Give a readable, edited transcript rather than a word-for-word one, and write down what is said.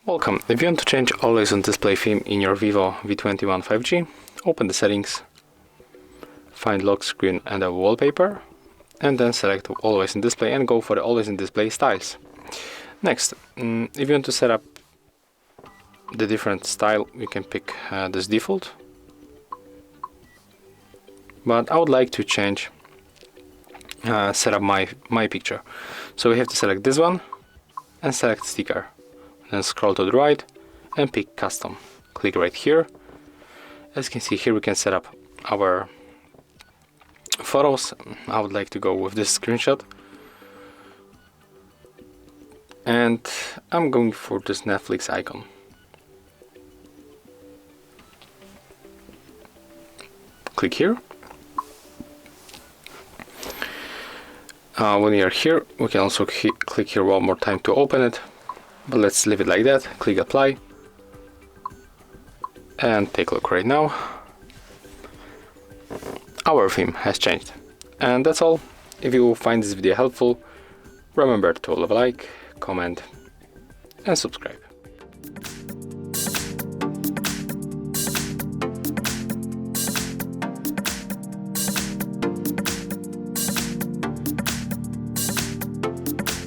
Welcome. If you want to change always on display theme in your VIVO V21 5G, open the settings, find lock screen and a wallpaper, and then select always in display and go for the always in display styles. Next, if you want to set up the different style, you can pick this default, but I would like to change set up my picture. So we have to select this one and select sticker, then scroll to the right and pick custom. Click right here. As you can see here, we can set up our photos. I would like to go with this screenshot, and I'm going for this Netflix icon. Click here. When you're here, we can also click here one more time to open it, but let's leave it like that. Click apply and take a look right now. Our theme has changed. And that's all. If you find this video helpful, remember to leave a like, comment and subscribe.